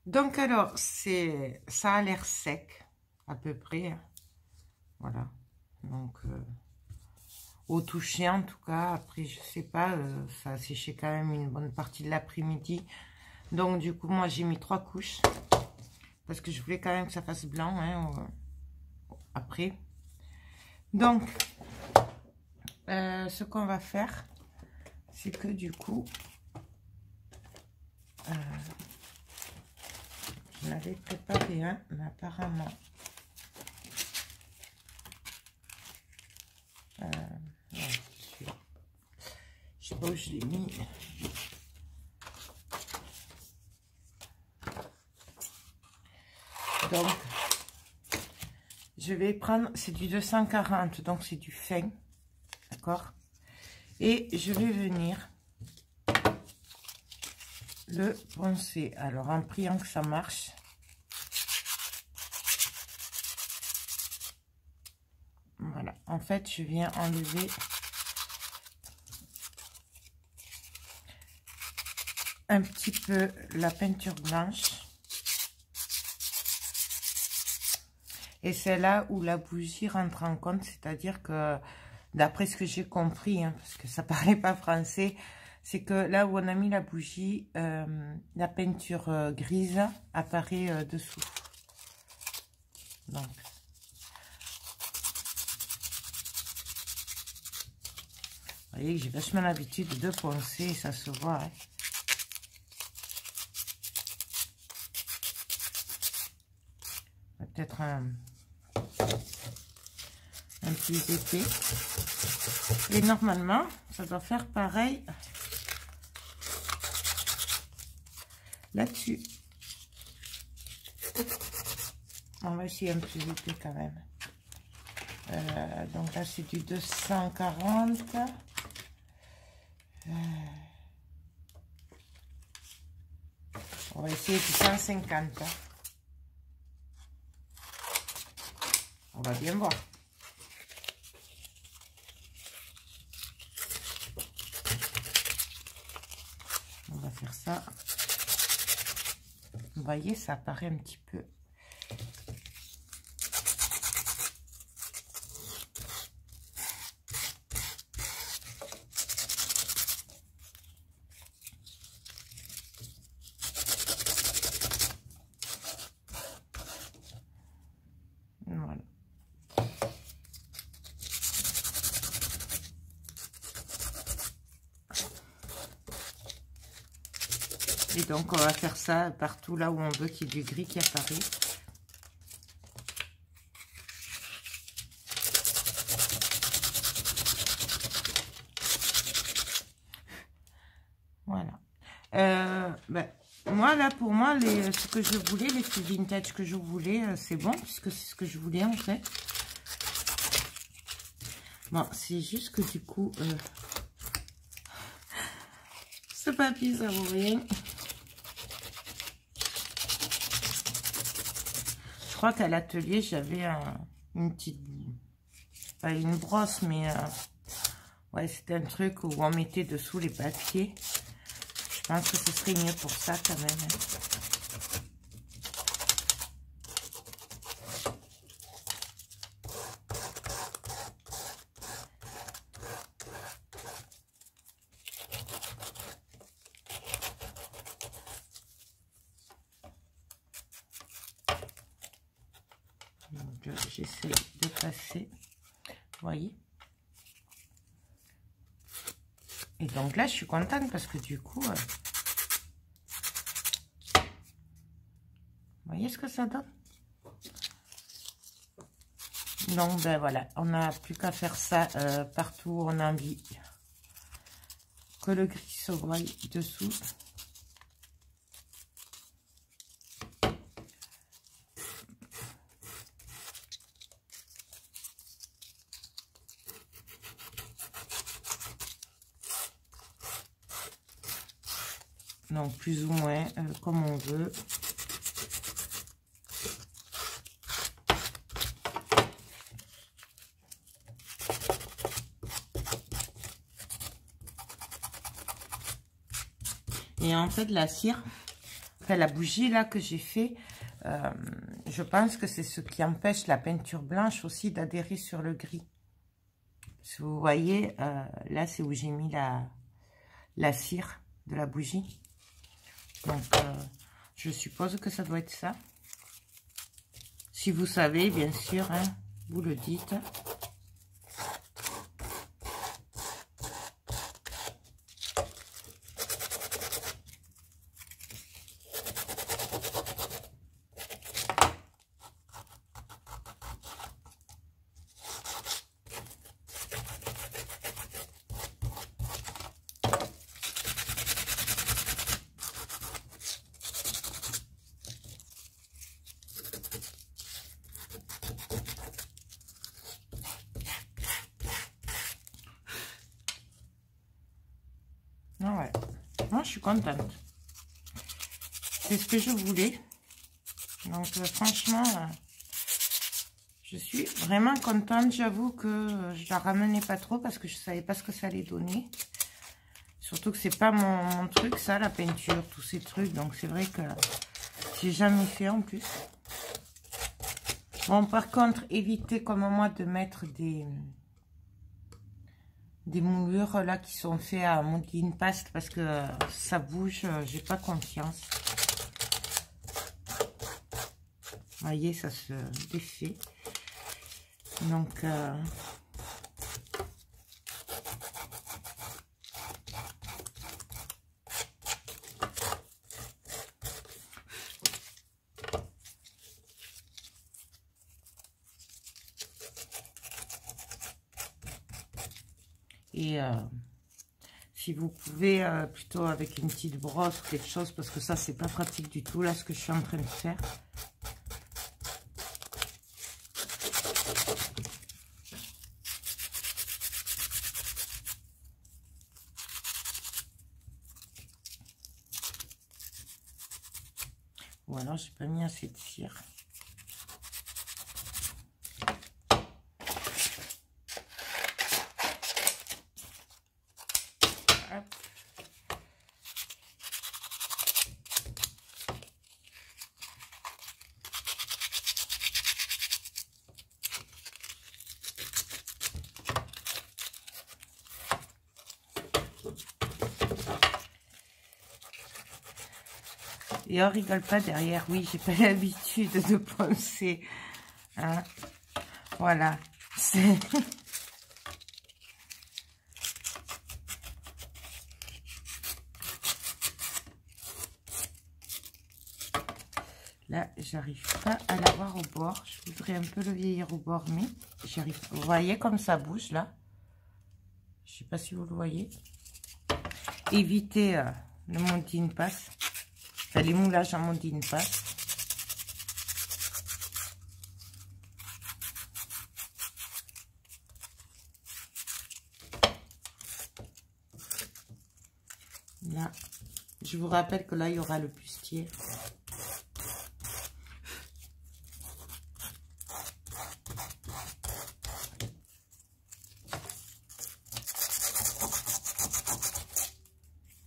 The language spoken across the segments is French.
Donc alors, ça a l'air sec, à peu près. Hein. Voilà. Donc, au toucher en tout cas. Après, je sais pas, ça a séché quand même une bonne partie de l'après-midi. Donc du coup, moi j'ai mis 3 couches. Parce que je voulais quand même que ça fasse blanc, hein, après. Donc, ce qu'on va faire, c'est que du coup, je l'avais préparé un, mais apparemment, non, je sais pas où je l'ai mis. Donc, je vais prendre, c'est du 240, donc c'est du fin, d'accord? Et je vais venir le poncer. Alors, en priant que ça marche. Voilà, en fait, je viens enlever un petit peu la peinture blanche. Et c'est là où la bougie rentre en compte, c'est-à-dire que, d'après ce que j'ai compris, hein, parce que ça parlait pas français, c'est que là où on a mis la bougie, la peinture grise apparaît dessous. Donc, vous voyez que j'ai vachement l'habitude de poncer, ça se voit. Hein. Peut-être un plus épais. Et normalement, ça doit faire pareil là-dessus. On va essayer un plus épais quand même. Donc là, c'est du 240. On va essayer du 150. On va bien voir. On va faire ça. Vous voyez, ça apparaît un petit peu. Voilà. Et donc, on va faire ça partout là où on veut qu'il y ait du gris qui apparaît. Voilà. Moi, là, pour moi, ce que je voulais, les petits vintage que je voulais, c'est bon, puisque c'est ce que je voulais, en fait. Bon, c'est juste que du coup, ce papier, ça vaut rien. Je crois qu'à l'atelier, j'avais une petite... Pas une brosse, mais... ouais, c'était un truc où on mettait dessous les papiers. Je pense que ce serait mieux pour ça, quand même. Hein. J'essaie de passer, vous voyez. Et donc là, je suis contente parce que du coup, vous voyez ce que ça donne. Donc, ben voilà, on n'a plus qu'à faire ça partout où on a envie que le gris se voie dessous. Donc, plus ou moins comme on veut. Et en fait, la cire, Enfin, la bougie là que j'ai fait, je pense que c'est ce qui empêche la peinture blanche aussi d'adhérer sur le gris. Si vous voyez, là c'est où j'ai mis la cire de la bougie. Donc, je suppose que ça doit être ça. Si vous savez, bien sûr, hein, vous le dites. Ah ouais, moi je suis contente. C'est ce que je voulais. Donc franchement, je suis vraiment contente. J'avoue que je la ramenais pas trop parce que je savais pas ce que ça allait donner. Surtout que c'est pas mon truc, ça, la peinture, tous ces trucs. Donc c'est vrai que j'ai jamais fait en plus. Bon, par contre, évitez comme moi de mettre des moulures là qui sont faits à modeling paste parce que ça bouge, j'ai pas confiance. Vous voyez, ça se défait. Donc et si vous pouvez plutôt avec une petite brosse ou quelque chose, parce que ça c'est pas pratique du tout là ce que je suis en train de faire. Ou alors j'ai pas mis assez de cire. Hop. Et on rigole pas derrière. Oui, j'ai pas l'habitude de penser. Hein. Voilà. C'est... Là, j'arrive pas à l'avoir au bord. Je voudrais un peu le vieillir au bord, mais j'arrive. Vous voyez comme ça bouge là. Je sais pas si vous le voyez. Évitez le molding passe. Enfin, les moulages en molding passe. Là, je vous rappelle que là, il y aura le bustier.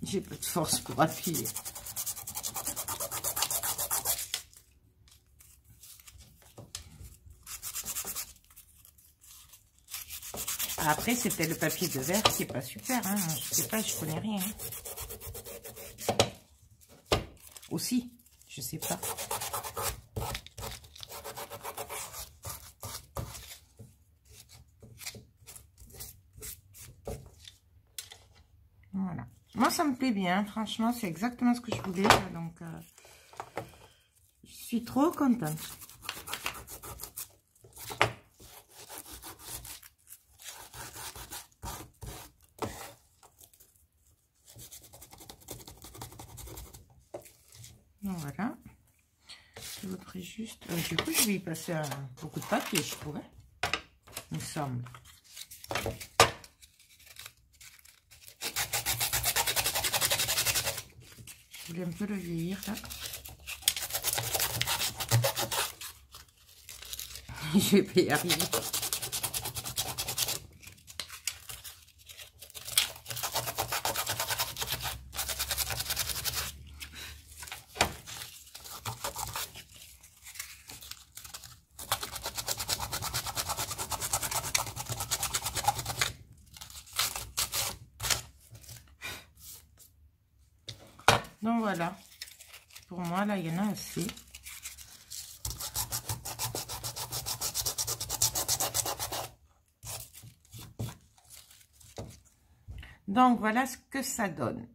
J'ai peu de force pour appuyer. Après, c'est peut-être le papier de verre qui est pas super. Hein. Je sais pas, je connais rien. Aussi, je sais pas. Voilà. Moi, ça me plaît bien. Franchement, c'est exactement ce que je voulais. Donc, je suis trop contente. Voilà. Je voudrais juste... du coup, je vais y passer beaucoup de papier, je trouve. Il me semble. Je voulais un peu le vieillir, là. Je vais pas y arriver. voilà. Pour moi, là, il y en a assez. Donc, voilà ce que ça donne.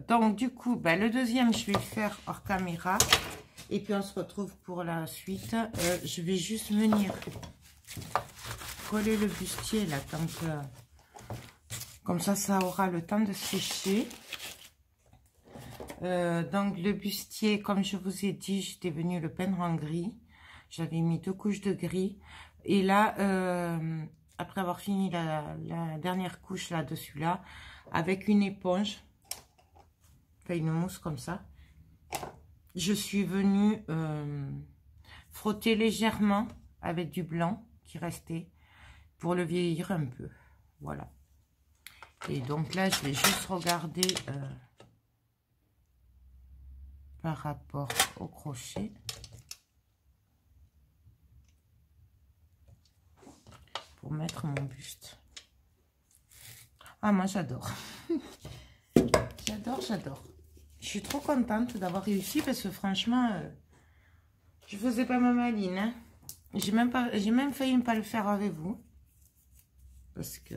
Donc, du coup, ben, le deuxième, je vais le faire hors caméra. Et puis, on se retrouve pour la suite. Je vais juste venir coller le bustier, là, tant que... Comme ça aura le temps de sécher. Donc, le bustier, comme je vous ai dit, j'étais venue le peindre en gris. J'avais mis 2 couches de gris. Et là... après avoir fini la dernière couche là-dessus là, avec une éponge, enfin une mousse comme ça, je suis venue frotter légèrement avec du blanc qui restait pour le vieillir un peu. Voilà. Et donc là, je vais juste regarder par rapport au crochet. Pour mettre mon buste. Ah, moi j'adore. J'adore. Je suis trop contente d'avoir réussi parce que franchement, je faisais pas ma maline. Hein. J'ai même failli ne pas le faire avec vous. Parce que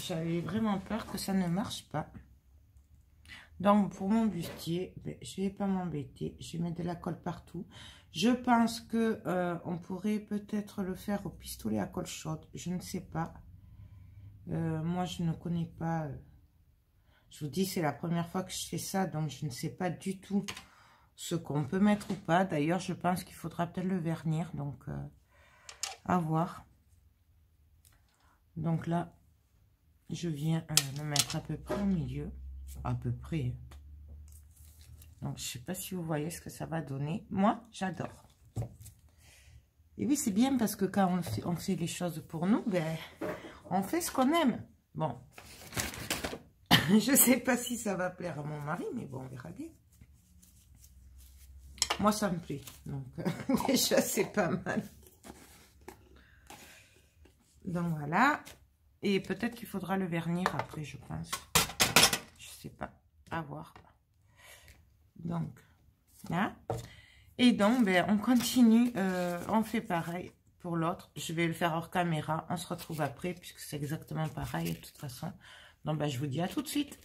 j'avais vraiment peur que ça ne marche pas. Donc pour mon bustier, ben, je vais pas m'embêter. Je vais mettre de la colle partout. Je pense que on pourrait peut-être le faire au pistolet à colle chaude. Je ne sais pas. Moi, je ne connais pas. Je vous dis, c'est la première fois que je fais ça. Donc, je ne sais pas du tout ce qu'on peut mettre ou pas. D'ailleurs, je pense qu'il faudra peut-être le vernir. Donc, à voir. Donc là, je viens le mettre à peu près au milieu. À peu près. Donc, je ne sais pas si vous voyez ce que ça va donner. Moi, j'adore. Et oui, c'est bien parce que quand on fait les choses pour nous, ben, on fait ce qu'on aime. Bon. Je ne sais pas si ça va plaire à mon mari, mais bon, on verra bien. Moi, ça me plaît. Donc, déjà, c'est pas mal. Donc, voilà. Et peut-être qu'il faudra le vernir après, je pense. Je sais pas. À voir. Donc, là. Et donc, ben, on continue. On fait pareil pour l'autre. Je vais le faire hors caméra. On se retrouve après, puisque c'est exactement pareil de toute façon. Donc, ben, je vous dis à tout de suite.